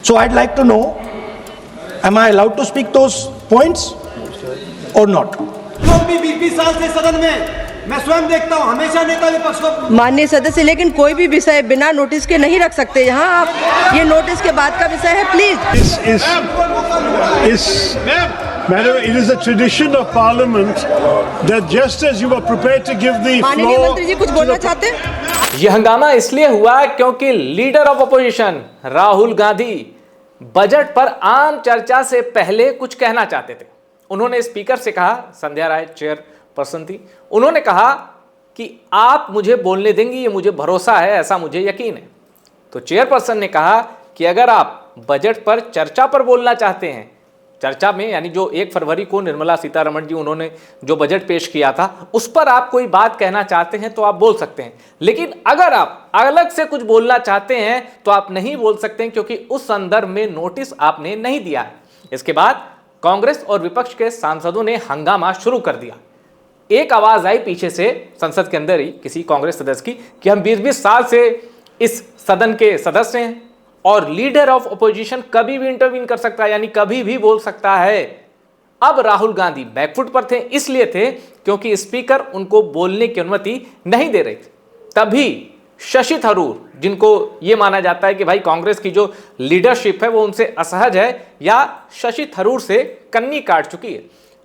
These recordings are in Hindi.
So I'd like to know, am I allowed to speak those points or not? लोग भी 20 साल से सदन में मैं स्वयं देखता हूं, हमेशा नेता विपक्ष को माननीय सदस्य, लेकिन कोई भी विषय बिना नोटिस के नहीं रख सकते यहाँ आप। ये नोटिस के बाद का विषय है, please. Madam, it is a tradition of Parliament that just as you were prepared to give the माननीय floor मंत्री जी कुछ बोलना चाहते हैं? यह हंगामा इसलिए हुआ क्योंकि leader of opposition Rahul Gandhi budget पर आम चर्चा से पहले कुछ कहना चाहते थे। उन्होंने स्पीकर से कहा, संध्या राय चेयरपर्सन थी, उन्होंने कहा कि आप मुझे बोलने देंगी, ये मुझे भरोसा है, ऐसा मुझे यकीन है। तो चेयरपर्सन ने कहा कि अगर आप बजट पर चर्चा पर बोलना चाहते हैं, चर्चा में यानी जो 1 फरवरी को निर्मला सीतारमण जी उन्होंने जो बजट पेश किया था उस पर आप कोई बात कहना चाहते हैं तो आप बोल सकते हैं, लेकिन अगर आप अलग से कुछ बोलना चाहते हैं तो आप नहीं बोल सकते हैं, क्योंकि उस संदर्भ में नोटिस आपने नहीं दिया है। इसके बाद कांग्रेस और विपक्ष के सांसदों ने हंगामा शुरू कर दिया। एक आवाज आई पीछे से संसद के अंदर ही किसी कांग्रेस सदस्य की कि हम 20-20 साल से इस सदन के सदस्य हैं और लीडर ऑफ अपोजिशन कभी भी इंटरवीन कर सकता है, यानी कभी भी बोल सकता है। अब राहुल गांधी बैकफुट पर थे, इसलिए थे क्योंकि स्पीकर उनको बोलने की अनुमति नहीं दे रही थी। तभी शशि थरूर, जिनको यह माना जाता है कि भाई कांग्रेस की जो लीडरशिप है वो उनसे असहज है या शशि थरूर से कन्नी काट चुकी है।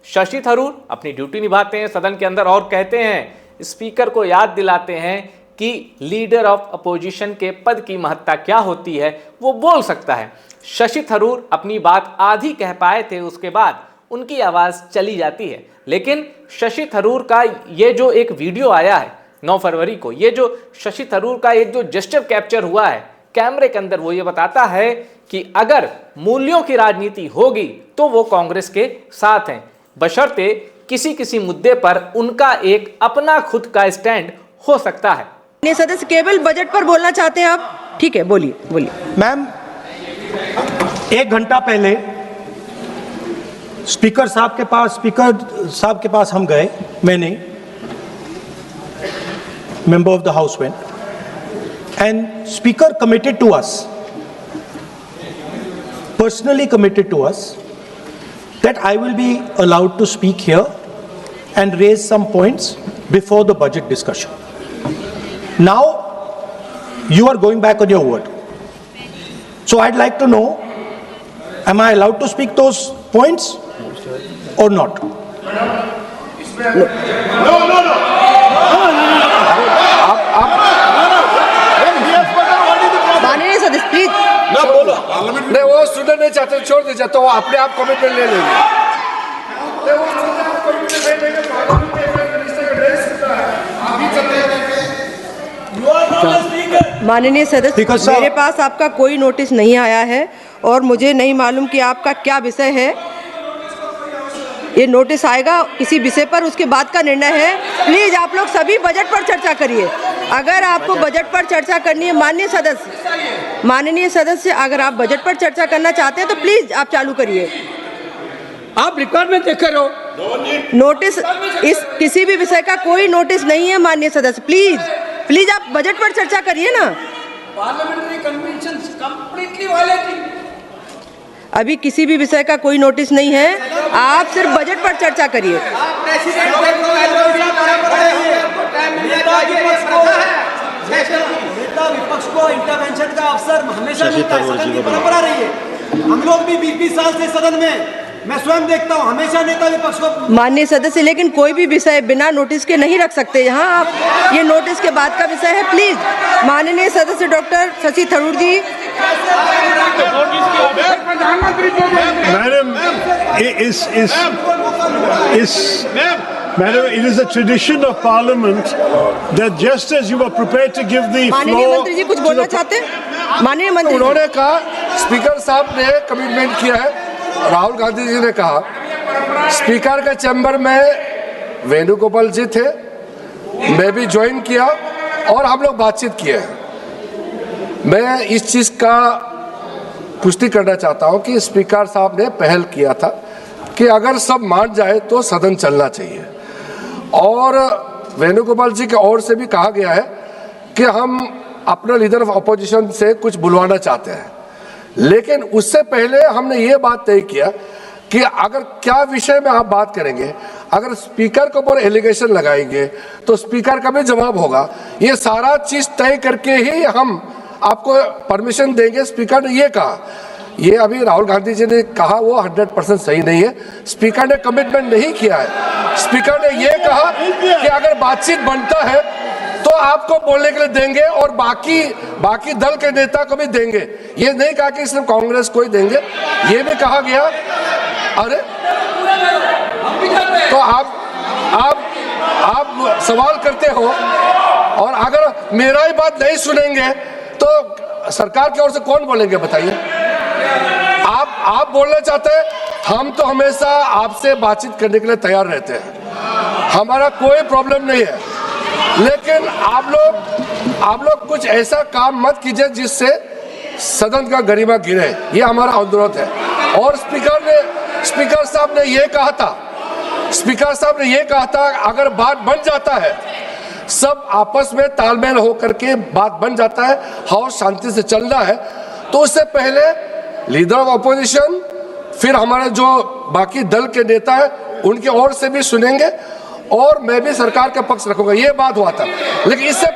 शशि थरूर अपनी ड्यूटी निभाते हैं सदन के अंदर और कहते हैं, स्पीकर को याद दिलाते हैं कि लीडर ऑफ अपोजिशन के पद की महत्ता क्या होती है, वो बोल सकता है। शशि थरूर अपनी बात आधी कह पाए थे, उसके बाद उनकी आवाज चली जाती है। लेकिन शशि थरूर का ये जो एक वीडियो आया है 9 फरवरी को, ये जो शशि थरूर का एक जो जेस्चर कैप्चर हुआ है कैमरे के अंदर, वो ये बताता है कि अगर मूल्यों की राजनीति होगी तो वो कांग्रेस के साथ हैं, बशर्ते किसी किसी मुद्दे पर उनका एक अपना खुद का स्टैंड हो सकता है। सदस्य केवल बजट पर बोलना चाहते हैं आप? ठीक है, बोलिए बोलिए। मैम, 1 घंटा पहले स्पीकर साहब के पास हम गए, मैंने member of the house went, and speaker committed to us, personally committed to us, that I will be allowed to speak here and raise some points before the budget discussion. Now you are going back on your word, so I'd like to know, am I allowed to speak those points or not? No. माननीय सदस्य प्लीज। ना बोलो, नहीं वो सुनना नहीं चाहते, छोड़ दीजिए, तो वो अपने आप कमिटमेंट ले लेंगे। माननीय सदस्य, मेरे पास आपका कोई नोटिस नहीं आया है और मुझे नहीं मालूम कि आपका क्या विषय है। ये नोटिस आएगा किसी विषय पर, उसके बाद का निर्णय है। प्लीज आप लोग सभी बजट पर चर्चा करिए। अगर आपको बजट पर चर्चा करनी है, माननीय सदस्य, अगर आप बजट पर चर्चा करना चाहते हैं तो प्लीज आप चालू करिए। आप रिक्वायरमेंट देख कर हो। नोटिस इस किसी भी विषय का कोई नोटिस नहीं है माननीय सदस्य। प्लीज आप बजट पर चर्चा करिए ना। Parliamentary convention completely violating. अभी किसी भी विषय का कोई नोटिस नहीं है, आप सिर्फ बजट पर चर्चा करिए। नेता विपक्ष को इंटरवेंशन का अवसर हमेशा मिलता है, सदन की परंपरा रही है। हम लोग भी 20 साल से सदन में मैं स्वयं देखता हूं, हमेशा नेता विपक्ष को माननीय सदस्य, लेकिन कोई भी विषय बिना नोटिस के नहीं रख सकते यहाँ आप। ये नोटिस के बाद का विषय है, प्लीज। माननीय सदस्य doctor Shashi Tharoor ji. Madam, it is a tradition of Parliament that just as you were prepared to give the माननीय floor, मंत्री जी कुछ बोलना चाहते हैं? माननीय मंत्री, उन्होंने कहा, स्पीकर साहब ने कमिटमेंट किया है। राहुल गांधी जी ने कहा, स्पीकर के चैम्बर में वेणुगोपाल जी थे, मैं भी ज्वाइन किया और हम लोग बातचीत किए हैं। मैं इस चीज़ का पुष्टि करना चाहता हूं कि स्पीकर साहब ने पहल किया था कि अगर सब मान जाए तो सदन चलना चाहिए, और वेणुगोपाल जी की ओर से भी कहा गया है कि हम अपना लीडर ऑफ अपोजिशन से कुछ बुलवाना चाहते हैं, लेकिन उससे पहले हमने ये बात तय किया कि अगर क्या विषय में आप बात करेंगे, अगर स्पीकर के ऊपर एलिगेशन लगाएंगे तो स्पीकर का भी जवाब होगा। ये सारा चीज तय करके ही हम आपको परमिशन देंगे। स्पीकर ने ये कहा, ये अभी राहुल गांधी जी ने कहा वो 100% सही नहीं है। स्पीकर ने कमिटमेंट नहीं किया है। स्पीकर ने ये कहा कि अगर बातचीत बनता है तो आपको बोलने के लिए देंगे और बाकी दल के नेता को भी देंगे। ये नहीं कहा कि सिर्फ कांग्रेस को ही देंगे। ये भी कहा गया। अरे तो आप सवाल करते हो और अगर मेरा ही बात नहीं सुनेंगे तो सरकार की ओर से कौन बोलेंगे बताइए? आप बोलना चाहते हैं, हम तो हमेशा आपसे बातचीत करने के लिए तैयार रहते हैं, हमारा कोई प्रॉब्लम नहीं है। लेकिन आप लोग कुछ ऐसा काम मत कीजिए जिससे सदन का गरिमा गिरे, ये हमारा अनुरोध है। और स्पीकर साहब ने ये कहा था अगर बात बन जाता है, सब आपस में तालमेल होकर के बात बन जाता है, हाउस शांति से चलना है, तो उससे पहले लीडर ऑफ अपोजिशन, फिर हमारे जो बाकी दल के नेता हैं उनकी ओर से भी सुनेंगे और मैं भी सरकार का पक्ष रखूंगा। ये बात हुआ था। लेकिन इससे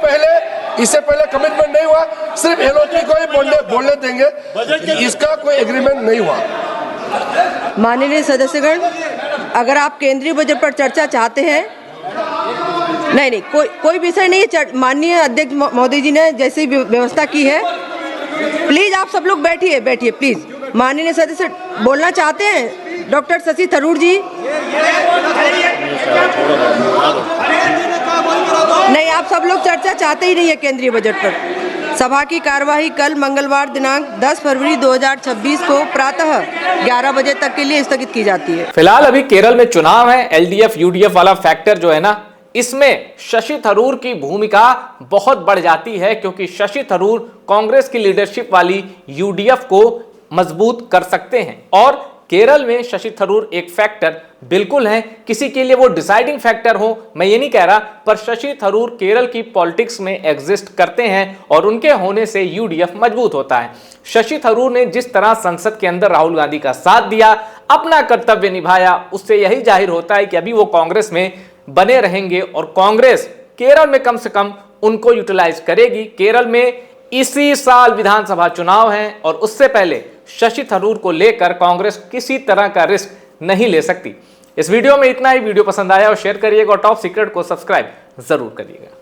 पहले कमिटमेंट नहीं हुआ, सिर्फ एलओपी को ही बोलने देंगे, इसका कोई एग्रीमेंट नहीं हुआ। माननीय सदस्यगण, अगर आप केंद्रीय बजट पर चर्चा चाहते हैं, नहीं कोई विषय नहीं है। माननीय अध्यक्ष महोदय जी ने जैसी व्यवस्था की है, प्लीज आप सब लोग बैठिए प्लीज। माननीय सदस्य बोलना चाहते हैं, डॉक्टर शशि थरूर जी। नहीं, आप सब लोग चर्चा चाहते ही नहीं है केंद्रीय बजट पर। सभा की कार्यवाही कल मंगलवार दिनांक 10 फरवरी 2026 को प्रातः 11 बजे तक के लिए स्थगित की जाती है। फिलहाल अभी केरल में चुनाव है। एलडीएफ यूडीएफ वाला फैक्टर जो है ना, इसमें शशि थरूर की भूमिका बहुत बढ़ जाती है, क्योंकि शशि थरूर कांग्रेस की लीडरशिप वाली यूडीएफ को मजबूत कर सकते हैं। और केरल में शशि थरूर एक फैक्टर बिल्कुल है। किसी के लिए वो डिसाइडिंग फैक्टर हो मैं ये नहीं कह रहा, पर शशि थरूर केरल की पॉलिटिक्स में एग्जिस्ट करते हैं और उनके होने से यूडीएफ मजबूत होता है। शशि थरूर ने जिस तरह संसद के अंदर राहुल गांधी का साथ दिया, अपना कर्तव्य निभाया, उससे यही जाहिर होता है कि अभी वो कांग्रेस में बने रहेंगे और कांग्रेस केरल में कम से कम उनको यूटिलाइज करेगी। केरल में इसी साल विधानसभा चुनाव है और उससे पहले शशि थरूर को लेकर कांग्रेस किसी तरह का रिस्क नहीं ले सकती। इस वीडियो में इतना ही। वीडियो पसंद आया और शेयर करिएगा और टॉप सीक्रेट को सब्सक्राइब जरूर करिएगा।